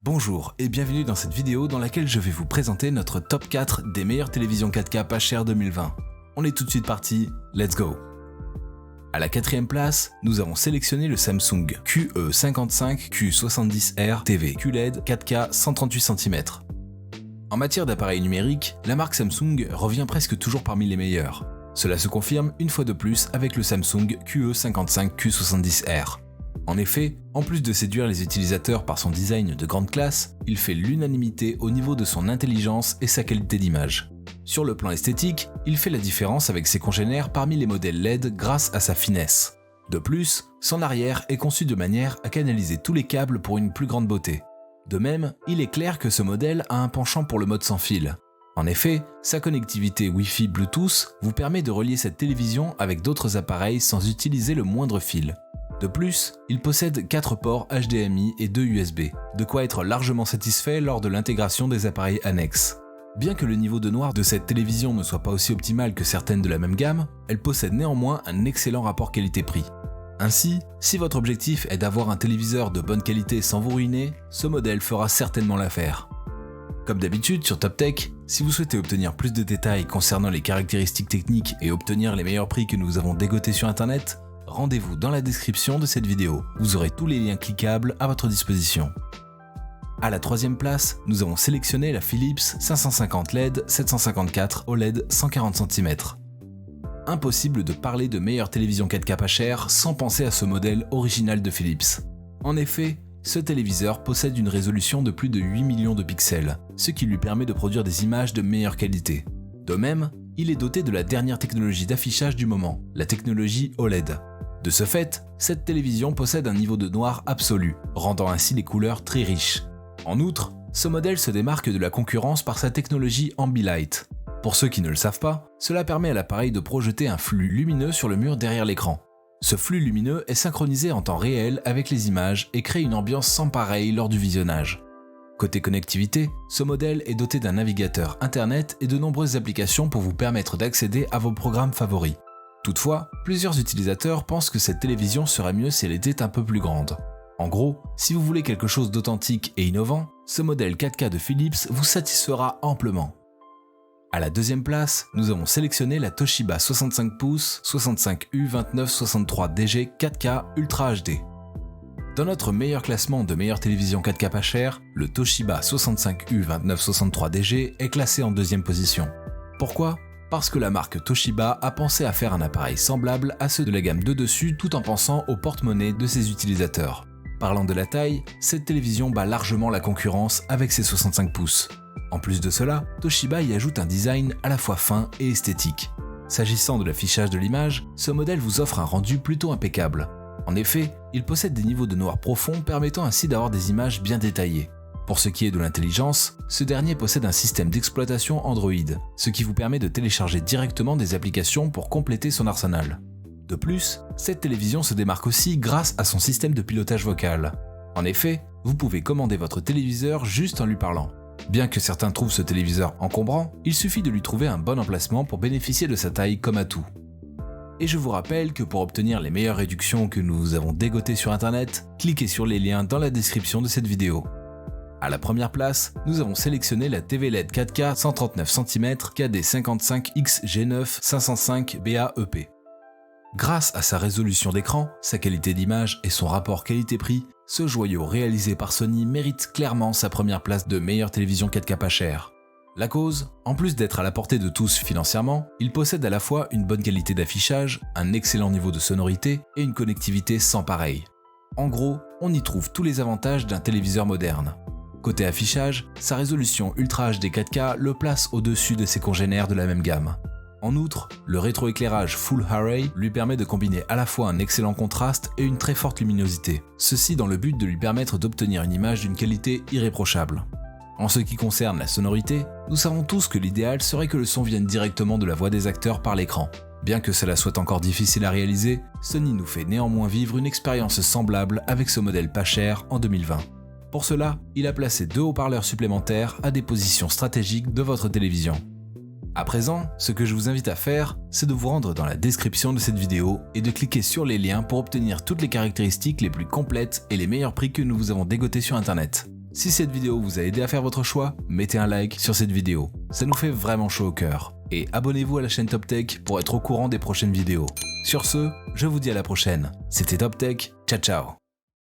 Bonjour et bienvenue dans cette vidéo dans laquelle je vais vous présenter notre top 4 des meilleures télévisions 4K pas chères 2020. On est tout de suite parti, let's go! À la quatrième place, nous avons sélectionné le Samsung QE55Q70R TV QLED 4K 138 cm. En matière d'appareils numériques, la marque Samsung revient presque toujours parmi les meilleurs. Cela se confirme une fois de plus avec le Samsung QE55Q70R. En effet, en plus de séduire les utilisateurs par son design de grande classe, il fait l'unanimité au niveau de son intelligence et sa qualité d'image. Sur le plan esthétique, il fait la différence avec ses congénères parmi les modèles LED grâce à sa finesse. De plus, son arrière est conçu de manière à canaliser tous les câbles pour une plus grande beauté. De même, il est clair que ce modèle a un penchant pour le mode sans fil. En effet, sa connectivité Wi-Fi Bluetooth vous permet de relier cette télévision avec d'autres appareils sans utiliser le moindre fil. De plus, il possède 4 ports HDMI et 2 USB, de quoi être largement satisfait lors de l'intégration des appareils annexes. Bien que le niveau de noir de cette télévision ne soit pas aussi optimal que certaines de la même gamme, elle possède néanmoins un excellent rapport qualité-prix. Ainsi, si votre objectif est d'avoir un téléviseur de bonne qualité sans vous ruiner, ce modèle fera certainement l'affaire. Comme d'habitude sur TopTech, si vous souhaitez obtenir plus de détails concernant les caractéristiques techniques et obtenir les meilleurs prix que nous avons dégotés sur internet, rendez-vous dans la description de cette vidéo, vous aurez tous les liens cliquables à votre disposition. À la troisième place, nous avons sélectionné la Philips 550 LED 754 OLED 140 cm. Impossible de parler de meilleure télévision 4K pas chère sans penser à ce modèle original de Philips. En effet, ce téléviseur possède une résolution de plus de 8 millions de pixels, ce qui lui permet de produire des images de meilleure qualité. De même, il est doté de la dernière technologie d'affichage du moment, la technologie OLED. De ce fait, cette télévision possède un niveau de noir absolu, rendant ainsi les couleurs très riches. En outre, ce modèle se démarque de la concurrence par sa technologie Ambilight. Pour ceux qui ne le savent pas, cela permet à l'appareil de projeter un flux lumineux sur le mur derrière l'écran. Ce flux lumineux est synchronisé en temps réel avec les images et crée une ambiance sans pareille lors du visionnage. Côté connectivité, ce modèle est doté d'un navigateur internet et de nombreuses applications pour vous permettre d'accéder à vos programmes favoris. Toutefois, plusieurs utilisateurs pensent que cette télévision serait mieux si elle était un peu plus grande. En gros, si vous voulez quelque chose d'authentique et innovant, ce modèle 4K de Philips vous satisfera amplement. À la deuxième place, nous avons sélectionné la Toshiba 65 pouces 65U2963DG 4K Ultra HD. Dans notre meilleur classement de meilleure télévision 4K pas chère, le Toshiba 65U2963DG est classé en deuxième position. Pourquoi ? Parce que la marque Toshiba a pensé à faire un appareil semblable à ceux de la gamme de dessus tout en pensant au porte-monnaie de ses utilisateurs. Parlant de la taille, cette télévision bat largement la concurrence avec ses 65 pouces. En plus de cela, Toshiba y ajoute un design à la fois fin et esthétique. S'agissant de l'affichage de l'image, ce modèle vous offre un rendu plutôt impeccable. En effet, il possède des niveaux de noir profond permettant ainsi d'avoir des images bien détaillées. Pour ce qui est de l'intelligence, ce dernier possède un système d'exploitation Android, ce qui vous permet de télécharger directement des applications pour compléter son arsenal. De plus, cette télévision se démarque aussi grâce à son système de pilotage vocal. En effet, vous pouvez commander votre téléviseur juste en lui parlant. Bien que certains trouvent ce téléviseur encombrant, il suffit de lui trouver un bon emplacement pour bénéficier de sa taille comme atout. Et je vous rappelle que pour obtenir les meilleures réductions que nous avons dégotées sur internet, cliquez sur les liens dans la description de cette vidéo. À la première place, nous avons sélectionné la TV LED 4K 139 cm KD55XG9 505 BAEP. Grâce à sa résolution d'écran, sa qualité d'image et son rapport qualité-prix, ce joyau réalisé par Sony mérite clairement sa première place de meilleure télévision 4K pas chère. La cause, en plus d'être à la portée de tous financièrement, il possède à la fois une bonne qualité d'affichage, un excellent niveau de sonorité et une connectivité sans pareil. En gros, on y trouve tous les avantages d'un téléviseur moderne. Côté affichage, sa résolution Ultra HD 4K le place au-dessus de ses congénères de la même gamme. En outre, le rétroéclairage Full Array lui permet de combiner à la fois un excellent contraste et une très forte luminosité, ceci dans le but de lui permettre d'obtenir une image d'une qualité irréprochable. En ce qui concerne la sonorité, nous savons tous que l'idéal serait que le son vienne directement de la voix des acteurs par l'écran. Bien que cela soit encore difficile à réaliser, Sony nous fait néanmoins vivre une expérience semblable avec ce modèle pas cher en 2020. Pour cela, il a placé 2 haut-parleurs supplémentaires à des positions stratégiques de votre télévision. À présent, ce que je vous invite à faire, c'est de vous rendre dans la description de cette vidéo et de cliquer sur les liens pour obtenir toutes les caractéristiques les plus complètes et les meilleurs prix que nous vous avons dégotés sur internet. Si cette vidéo vous a aidé à faire votre choix, mettez un like sur cette vidéo, ça nous fait vraiment chaud au cœur. Et abonnez-vous à la chaîne Top Tech pour être au courant des prochaines vidéos. Sur ce, je vous dis à la prochaine. C'était Top Tech, ciao ciao.